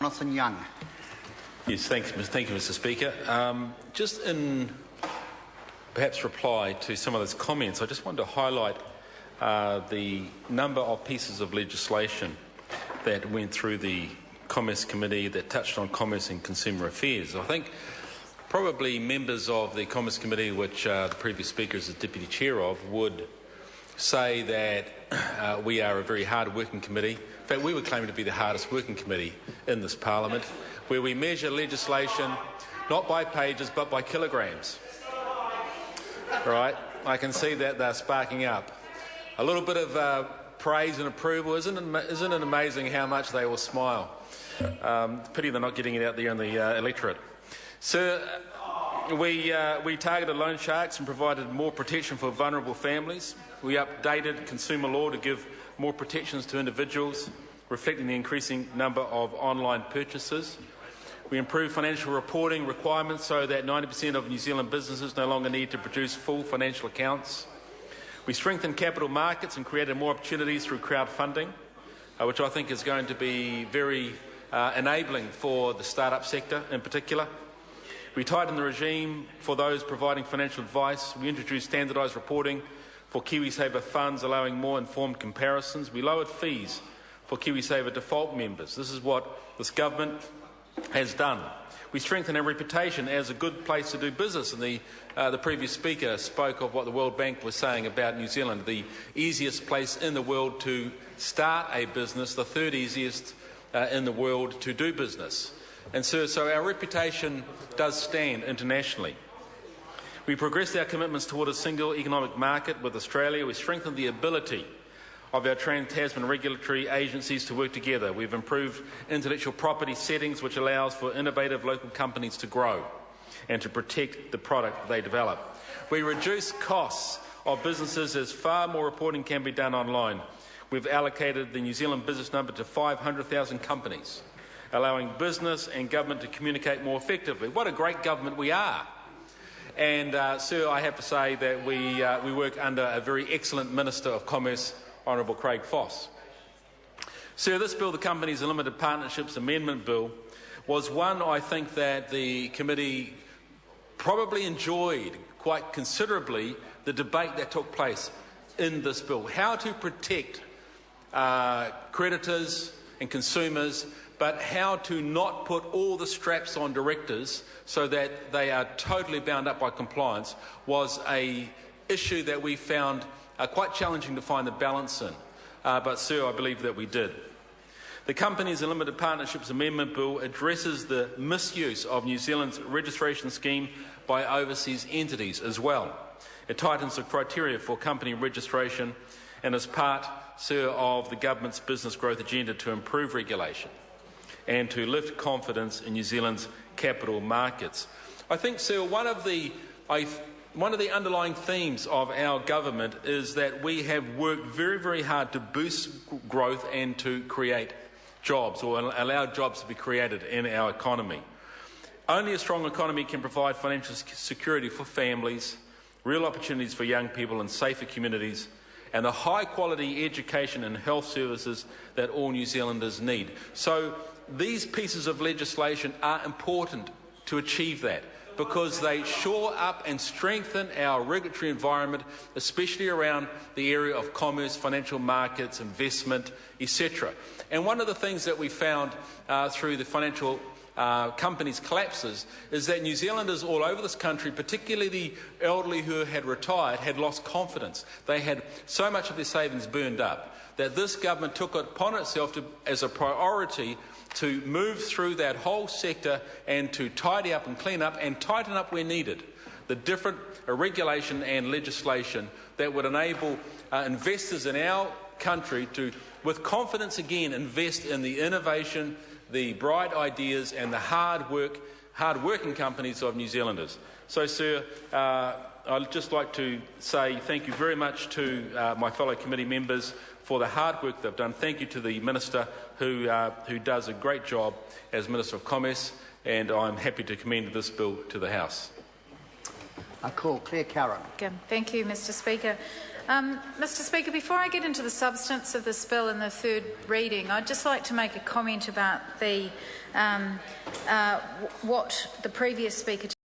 Jonathan Young. Yes, thank you, Mr. Speaker. Just in perhaps reply to some of those comments, I just wanted to highlight the number of pieces of legislation that went through the Commerce Committee that touched on commerce and consumer affairs. I think probably members of the Commerce Committee, which the previous speaker is the Deputy Chair of, would say that we are a very hard-working committee. In fact, we would claim to be the hardest working committee in this Parliament, where we measure legislation not by pages but by kilograms. Right? I can see that they're sparking up. A little bit of praise and approval. Isn't it amazing how much they will smile? Pity they're not getting it out there in the electorate. Sir, we targeted loan sharks and provided more protection for vulnerable families. We updated consumer law to give more protections to individuals, reflecting the increasing number of online purchases. We improved financial reporting requirements so that 90% of New Zealand businesses no longer need to produce full financial accounts. We strengthened capital markets and created more opportunities through crowdfunding, which I think is going to be very enabling for the start-up sector in particular. We tightened the regime for those providing financial advice. We introduced standardised reporting for KiwiSaver funds, allowing more informed comparisons. We lowered fees for KiwiSaver default members. This is what this government has done. We strengthened our reputation as a good place to do business, and the previous speaker spoke of what the World Bank was saying about New Zealand, the easiest place in the world to start a business, the third easiest in the world to do business. And so our reputation does stand internationally. We progressed our commitments toward a single economic market with Australia. We strengthened the ability of our Trans-Tasman regulatory agencies to work together. We've improved intellectual property settings, which allows for innovative local companies to grow and to protect the product they develop. We reduce costs of businesses as far more reporting can be done online. We've allocated the New Zealand business number to 500,000 companies, allowing business and government to communicate more effectively. What a great government we are. And, sir, I have to say that we work under a very excellent Minister of Commerce, Honourable Craig Foss. Sir, this bill, the Companies and Limited Partnerships Amendment Bill, was one I think that the committee probably enjoyed quite considerably the debate that took place in this bill. How to protect creditors and consumers, but how to not put all the straps on directors so that they are totally bound up by compliance was an issue that we found quite challenging to find the balance in. But, sir, I believe that we did. The Companies and Limited Partnerships Amendment Bill addresses the misuse of New Zealand's registration scheme by overseas entities as well. It tightens the criteria for company registration and is part, sir, of the government's business growth agenda to improve regulation and to lift confidence in New Zealand's capital markets. I think, sir, one of the underlying themes of our government is that we have worked very, very hard to boost growth and to create jobs, or allow jobs to be created in our economy. Only a strong economy can provide financial security for families, real opportunities for young people and safer communities, and the high-quality education and health services that all New Zealanders need. So these pieces of legislation are important to achieve that, because they shore up and strengthen our regulatory environment, especially around the area of commerce, financial markets, investment, etc. And one of the things that we found through the financial companies' collapses is that New Zealanders all over this country, particularly the elderly who had retired, had lost confidence. They had so much of their savings burned up that this government took it upon itself as a priority to move through that whole sector and to tidy up and clean up and tighten up where needed the different regulation and legislation that would enable investors in our country to, with confidence again, invest in the innovation, the bright ideas and the hard-working companies of New Zealanders. So, sir, I'd just like to say thank you very much to my fellow committee members for the hard work they've done. Thank you to the Minister who does a great job as Minister of Commerce, and I'm happy to commend this bill to the House. I call Claire Curran. Thank you, Mr. Speaker. Mr Speaker, before I get into the substance of this bill in the third reading, I'd just like to make a comment about the what the previous speaker